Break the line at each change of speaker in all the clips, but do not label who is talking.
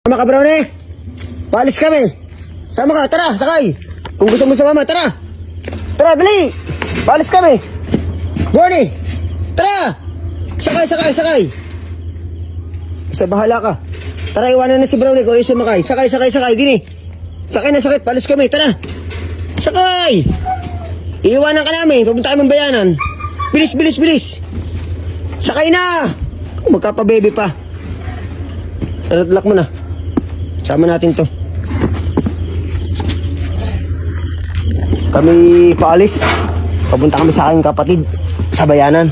Sama ka, Brownie. Paalis kami. Sama ka, tara, sakay. Kung gusto mo sumama, tara. Tara, dali. Paalis kami. Brownie, tara. Sakay. Isa, bahala ka. Tara, iwanan na si Brownie kung isa makay. Sakay, dini. Sakay na, paalis kami, tara. Sakay. Iiwanan ka namin, pupunta kami ng bayanan. Bilis. Sakay na. Magkapabebe pa. Lock mo na. Sama natin to. Kami paalis. Papunta kami sa aking kapatid sa bayanan.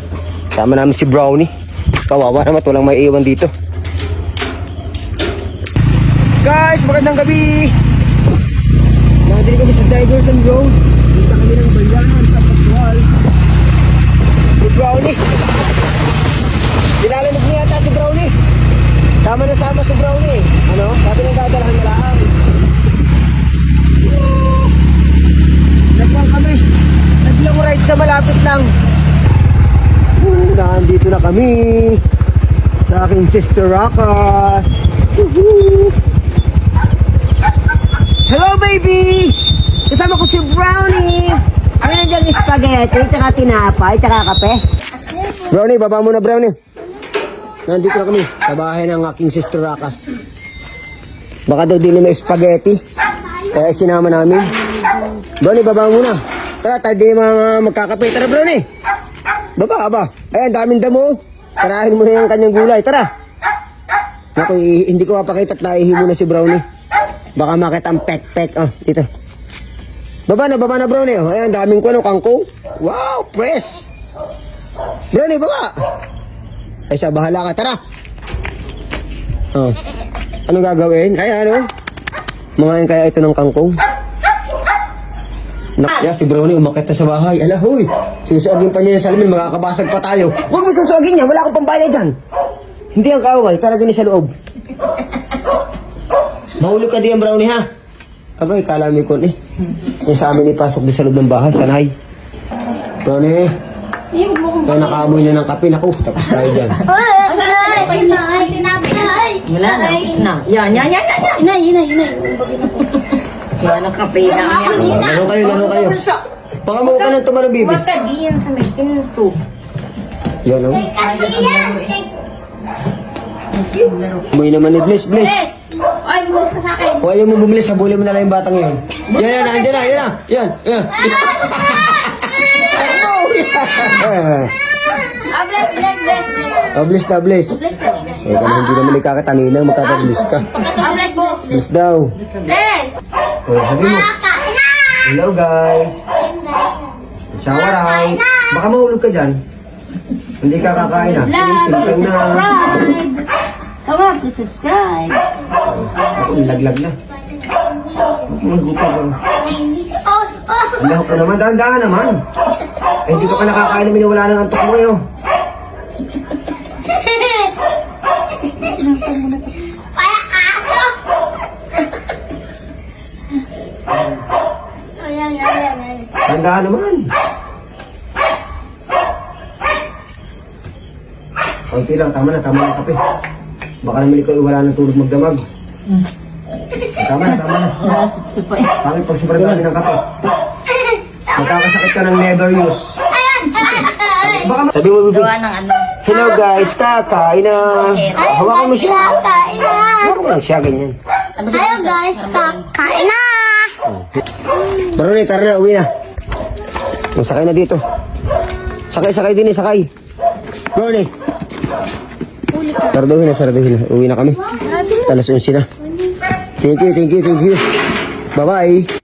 Sama namin si Brownie. Kawawa naman, walang may iwan dito. Guys, magandang gabi. Nandito kami sa Diversion Road. Punta kami ng bayanan sa Pascual. Si Brownie. Dinalanog niya yata si Brownie. Sama si Brownie. Ano? Sabi ng dadalhan na lang. Naglang kami. Naglang ride sa malapit lang. Nandito na kami. Sa aking sister Rockas. Hello baby! Kasama ko si Brownie. Ano na dyan? Spaghetti, tsaka tinapay, tsaka kape. Brownie, baba muna Brownie. Nandito na kami sa bahay ng aking sister Rockas. Baka daw din may spaghetti. Kaya sinama namin. Brownie, baba muna. Tara, tayo din mga magkakape. Tara, Brownie. Baba. Ayan, daming damo. Tarahin mo na yung kanyang gulay. Tara. Naku, hindi ko mapakita at naihi mo na si Brownie. Baka makita ang pek-pek. Oh, dito. Baba na, Brownie. Oh, ayan, daming kangkong. Wow, fresh. Brownie, baba. Ay, sa bahala ka. Tara. Oh. Anong gagawin? Ay, ano? Mangain kaya ito ng kangkong? Nakya, si Brownie umakit na sa bahay. Ala, huy. Susuagin pa niya yung salamin. Makakabasag pa tayo. Huwag mo susuagin niya. Wala akong pambayad dyan. Hindi ang kaaway. Talaga ni sa loob. Mahulog ka diyan, Brownie, ha? Abay, kalami ko eh. Yung sa amin ipasok din sa loob ng bahay. Sanay. Brownie. Kaya nakaamoy na ng kape. Naku, tapos tayo dyan.
Wala na, tapos na. Yan. Inay. Yan ang kape na.
Laro kayo. Pangamu ka ng tumalong, bibi.
Magkadiyan sa may pinto.
Yan, oh. May naman ni Bliss.
Ay, bumulis ka sa akin.
O ayaw mo bumili, sabuli mo na lang yung batang yun. Yan, andyan na. Yan.
Bless.
Bless.
Bless kanina.
Eh, kung hindi naman ikakataninang, magkakabliss ka.
Bless po.
Bliss daw.
Bless.
O, sabi mo. Hello, guys. Shower out. Baka mahulog ka dyan. Hindi ka kakain, ha? Simple na.
Come to subscribe.
Ako, laglag na. Maggupa ba? Alam ko naman, dahan-dahan naman. Eh, hindi ka pa nakakain namin, wala nang antok mo ngayon.
Kaya aso. Ayan.
Dahan-dahan naman. Konti lang, tama na kape. Baka naman ikaw wala nang tulog magdamag. Tama na. Pangit pag sobrang dami ng kape. Magkakasakit ka ng never use. Baka sabi mo, Bibi.
Gawa ng ano.
Hello guys, kakain na. Hawakan mo siya.
Kakain na.
Hawakan mo lang siya, ganyan.
Hello guys, kakain na.
Brownie, tara na, uwi na. Sakay na dito. Sakay din. Brownie. Sarduhin na. Uwi na kami. Alas 11 na. Thank you. Bye-bye.